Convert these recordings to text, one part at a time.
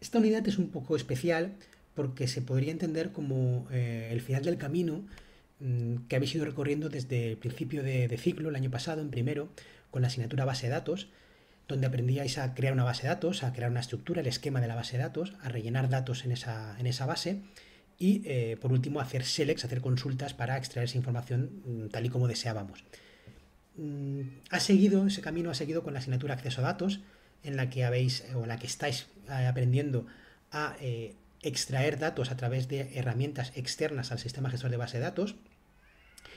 Esta unidad es un poco especial porque se podría entender como el final del camino que habéis ido recorriendo desde el principio de ciclo, el año pasado, en primero, con la asignatura base de datos, donde aprendíais a crear una base de datos, a crear una estructura, el esquema de la base de datos, a rellenar datos en esa base y, por último, hacer selects, hacer consultas para extraer esa información tal y como deseábamos. Ha seguido ese camino, ha seguido con la asignatura acceso a datos, en la que habéis o en la que estáis aprendiendo a extraer datos a través de herramientas externas al sistema gestor de base de datos.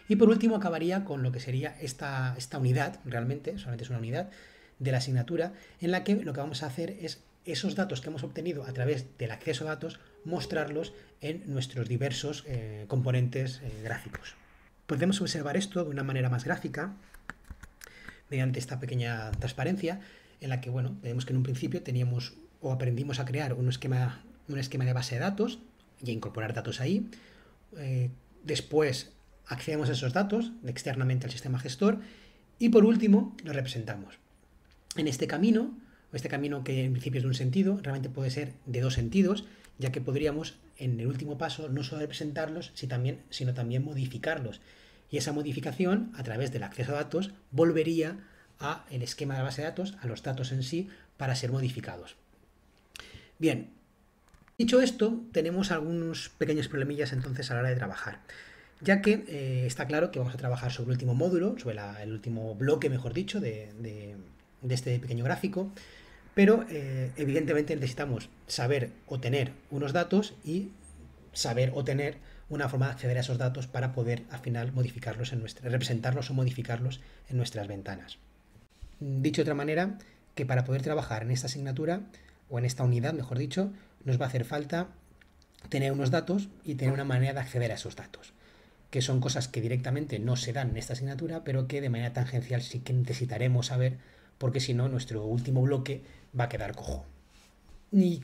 Y por último acabaría con lo que sería esta unidad, realmente, solamente es una unidad de la asignatura, en la que lo que vamos a hacer es esos datos que hemos obtenido a través del acceso a datos, mostrarlos en nuestros diversos componentes gráficos. Podemos observar esto de una manera más gráfica mediante esta pequeña transparencia en la que, bueno, vemos que en un principio teníamos o aprendimos a crear un esquema de base de datos y a incorporar datos ahí. Después accedemos a esos datos externamente al sistema gestor y por último los representamos. En este camino que en principio es de un sentido, realmente puede ser de dos sentidos, ya que podríamos en el último paso no solo representarlos, sino también modificarlos. Y esa modificación, a través del acceso a datos, volvería a el esquema de la base de datos, a los datos en sí, para ser modificados. Bien, dicho esto, tenemos algunos pequeños problemillas entonces a la hora de trabajar, ya que está claro que vamos a trabajar sobre el último módulo, sobre el último bloque, mejor dicho, de este pequeño gráfico, pero evidentemente necesitamos saber obtener unos datos y saber obtener una forma de acceder a esos datos para poder al final modificarlos representarlos o modificarlos en nuestras ventanas. Dicho de otra manera, que para poder trabajar en esta asignatura o en esta unidad, mejor dicho, nos va a hacer falta tener unos datos y tener una manera de acceder a esos datos, que son cosas que directamente no se dan en esta asignatura, pero que de manera tangencial sí que necesitaremos saber, porque si no, nuestro último bloque va a quedar cojo. ¿Y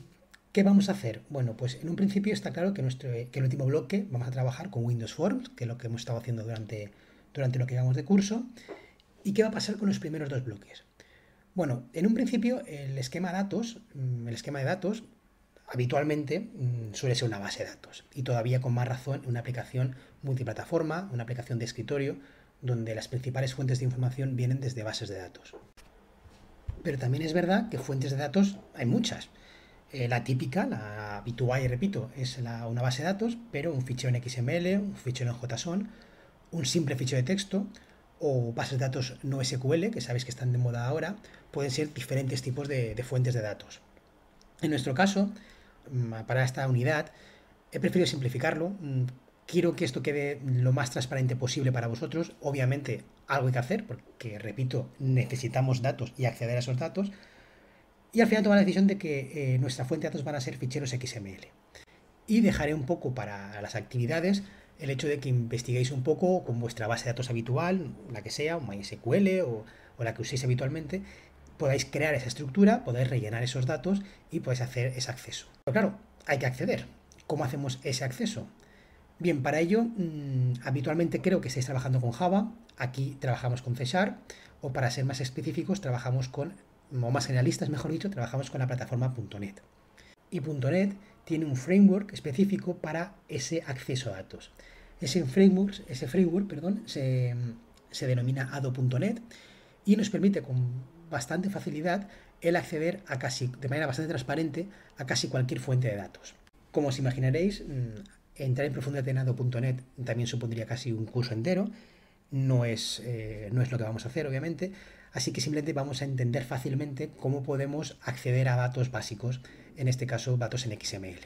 qué vamos a hacer? Bueno, pues en un principio está claro que el último bloque vamos a trabajar con Windows Forms, que es lo que hemos estado haciendo durante lo que llevamos de curso. ¿Y qué va a pasar con los primeros dos bloques? Bueno, en un principio el esquema de datos habitualmente suele ser una base de datos y todavía con más razón una aplicación multiplataforma, una aplicación de escritorio donde las principales fuentes de información vienen desde bases de datos. Pero también es verdad que fuentes de datos hay muchas. La típica, la habitual y repito, es una base de datos, pero un fichero en XML, un fichero en JSON, un simple fichero de texto o bases de datos no SQL, que sabéis que están de moda ahora, pueden ser diferentes tipos de fuentes de datos. En nuestro caso, para esta unidad, he preferido simplificarlo. Quiero que esto quede lo más transparente posible para vosotros. Obviamente, algo hay que hacer, porque, repito, necesitamos datos y acceder a esos datos. Y al final tomar la decisión de que nuestra fuente de datos van a ser ficheros XML. Y dejaré un poco para las actividades el hecho de que investiguéis un poco con vuestra base de datos habitual, la que sea, un MySQL o la que uséis habitualmente, podáis crear esa estructura, podáis rellenar esos datos y podéis hacer ese acceso. Pero claro, hay que acceder. ¿Cómo hacemos ese acceso? Bien, para ello, habitualmente creo que estáis trabajando con Java, aquí trabajamos con C#, o para ser más específicos, trabajamos o más generalistas, mejor dicho, trabajamos con la plataforma .NET. Y .NET tiene un framework específico para ese acceso a datos. Ese framework, se denomina Ado.NET y nos permite con bastante facilidad el acceder de manera bastante transparente a casi cualquier fuente de datos. Como os imaginaréis, entrar en profundidad en Ado.NET también supondría casi un curso entero. No es lo que vamos a hacer, obviamente. Así que simplemente vamos a entender fácilmente cómo podemos acceder a datos básicos, en este caso datos en XML.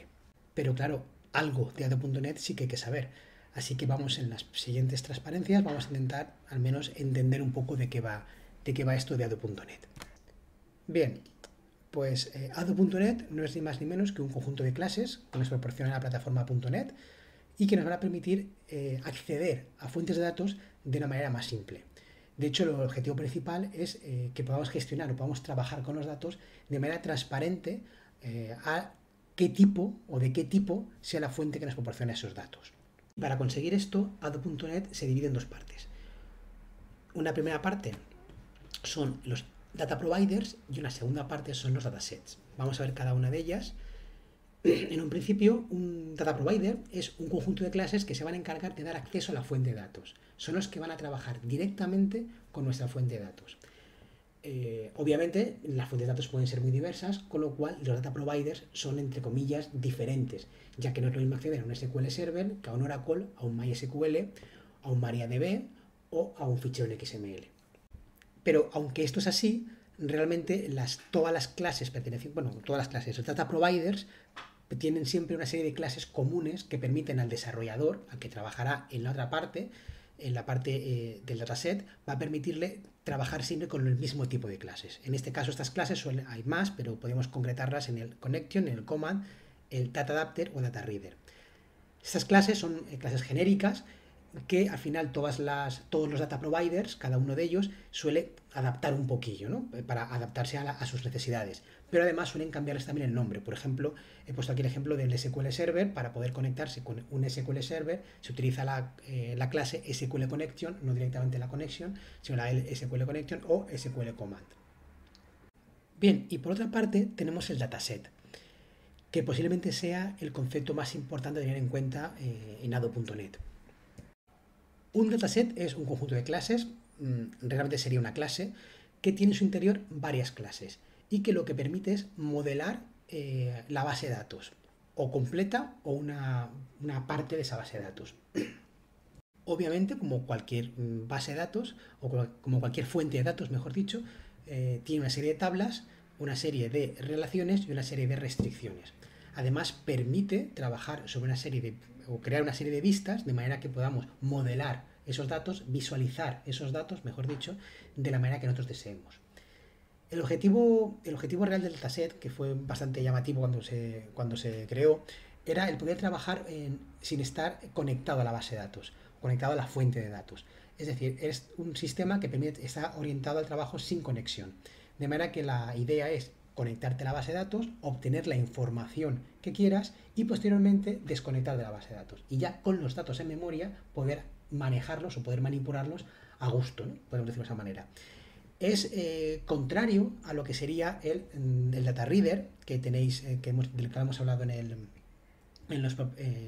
Pero claro, algo de Ado.NET sí que hay que saber. Así que vamos en las siguientes transparencias, vamos a intentar al menos entender un poco de qué va esto de Ado.NET. Bien, pues Ado.NET no es ni más ni menos que un conjunto de clases que nos proporciona la plataforma .NET y que nos van a permitir acceder a fuentes de datos de una manera más simple. De hecho, el objetivo principal es que podamos gestionar o podamos trabajar con los datos de manera transparente a qué tipo o de qué tipo sea la fuente que nos proporciona esos datos. Para conseguir esto, Ado.NET se divide en dos partes. Una primera parte son los data providers y una segunda parte son los datasets. Vamos a ver cada una de ellas En un principio, un data provider es un conjunto de clases que se van a encargar de dar acceso a la fuente de datos. Son los que van a trabajar directamente con nuestra fuente de datos. Obviamente, las fuentes de datos pueden ser muy diversas, con lo cual los data providers son, entre comillas, diferentes, ya que no es lo mismo acceder a un SQL Server que a un Oracle, a un MySQL, a un MariaDB o a un fichero en XML. Pero aunque esto es así, realmente todas las clases pertenecientes, bueno, todas las clases, los data providers tienen siempre una serie de clases comunes que permiten al desarrollador, al que trabajará en la otra parte, en la parte del dataset, va a permitirle trabajar siempre con el mismo tipo de clases. En este caso, estas clases hay más, pero podemos concretarlas en el connection, en el command, el data adapter o data reader. Estas clases son clases genéricas que al final todos los data providers, cada uno de ellos, suele adaptar un poquillo, ¿no? Para adaptarse a sus necesidades. Pero además suelen cambiarles también el nombre. Por ejemplo, he puesto aquí el ejemplo del SQL Server. Para poder conectarse con un SQL Server se utiliza la clase SQL Connection, no directamente la connection, sino la SQL Connection o SQL Command. Bien, y por otra parte tenemos el dataset, que posiblemente sea el concepto más importante a tener en cuenta en Ado.net. Un dataset es un conjunto de clases, realmente sería una clase, que tiene en su interior varias clases y que lo que permite es modelar la base de datos, o completa o una parte de esa base de datos. Obviamente, como cualquier base de datos, o como cualquier fuente de datos, mejor dicho, tiene una serie de tablas, una serie de relaciones y una serie de restricciones. Además, permite trabajar sobre o crear una serie de vistas de manera que podamos modelar esos datos, visualizar esos datos, mejor dicho, de la manera que nosotros deseemos. El objetivo real del dataset, que fue bastante llamativo cuando se creó, era el poder trabajar sin estar conectado a la base de datos, conectado a la fuente de datos. Es decir, es un sistema que está orientado al trabajo sin conexión. De manera que la idea es conectarte a la base de datos, obtener la información que quieras y posteriormente desconectar de la base de datos. Y ya con los datos en memoria poder manejarlos o poder manipularlos a gusto, ¿no? Podemos decirlo de esa manera. Es contrario a lo que sería el data reader que tenéis, del que hemos hablado en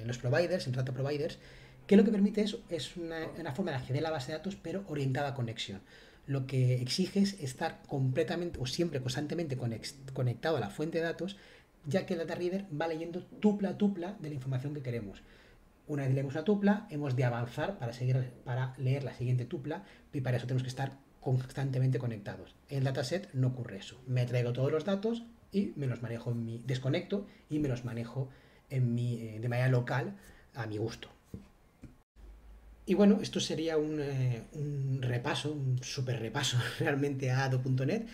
los providers, en data providers, que lo que permite es una forma de acceder a la base de datos, pero orientada a conexión. Lo que exige es estar completamente o siempre constantemente conectado a la fuente de datos, ya que el data reader va leyendo tupla a tupla de la información que queremos. Una vez leemos una tupla, hemos de avanzar para leer la siguiente tupla, y para eso tenemos que estar constantemente conectados. En el dataset no ocurre eso. Me traigo todos los datos y me los manejo desconecto y me los manejo de manera local a mi gusto. Y bueno, esto sería un repaso, un súper repaso realmente a Ado.net.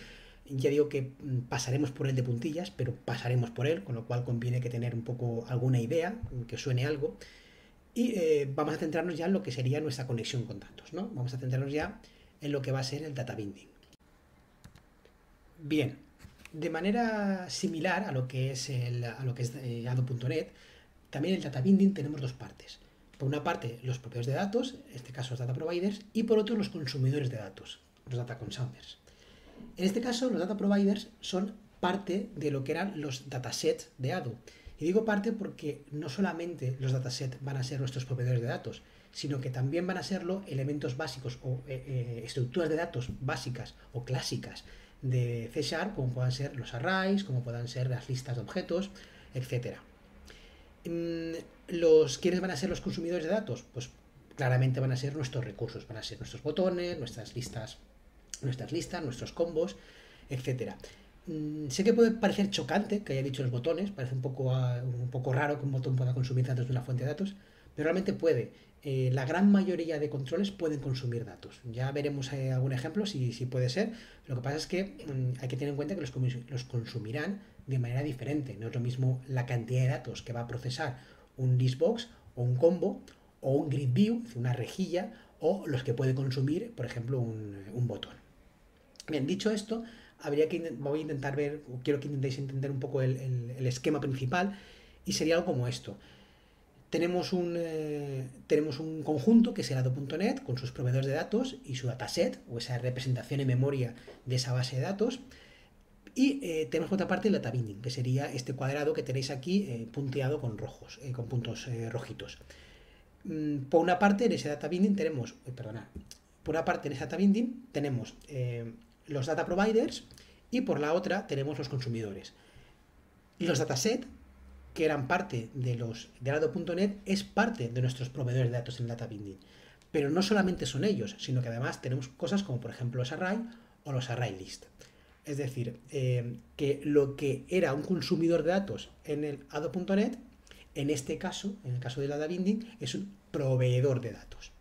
Ya digo que pasaremos por él de puntillas, pero pasaremos por él, con lo cual conviene que tener un poco alguna idea, que suene algo. Y vamos a centrarnos ya en lo que sería nuestra conexión con datos, ¿no? Vamos a centrarnos ya en lo que va a ser el data binding. Bien, de manera similar a lo que es Ado.net, también el data binding tenemos dos partes. Por una parte, los propietarios de datos, en este caso los data providers, y por otro, los consumidores de datos, los data consumers. En este caso, los data providers son parte de lo que eran los datasets de Ado. Y digo parte porque no solamente los datasets van a ser nuestros proveedores de datos, sino que también van a serlo elementos básicos o estructuras de datos básicas o clásicas de C#, como puedan ser los arrays, como puedan ser las listas de objetos, etc. ¿Quiénes van a ser los consumidores de datos? Pues claramente van a ser nuestros recursos, van a ser nuestros botones, nuestras listas, nuestros combos, etcétera. Sé que puede parecer chocante que haya dicho los botones, parece un poco raro que un botón pueda consumir datos de una fuente de datos, pero realmente puede. La gran mayoría de controles pueden consumir datos. Ya veremos algún ejemplo si puede ser. Lo que pasa es que hay que tener en cuenta que los consumirán de manera diferente. No es lo mismo la cantidad de datos que va a procesar un listbox o un combo o un grid view, una rejilla, o los que puede consumir, por ejemplo, un botón. Bien, dicho esto, voy a intentar ver, o quiero que intentéis entender un poco el esquema principal, y sería algo como esto. Tenemos un conjunto que es el Ado.net con sus proveedores de datos y su dataset, o esa representación en memoria de esa base de datos. Y tenemos por otra parte el data binding, que sería este cuadrado que tenéis aquí punteado con rojos, con puntos rojitos. Por una parte en ese data binding tenemos, por una parte en ese data binding tenemos los data providers y por la otra tenemos los consumidores. Y los dataset, que eran parte de los de Alado.net, es parte de nuestros proveedores de datos en data binding. Pero no solamente son ellos, sino que además tenemos cosas como por ejemplo los array o los array list. Es decir, que lo que era un consumidor de datos en el Ado.net, en este caso, en el caso del data binding, es un proveedor de datos.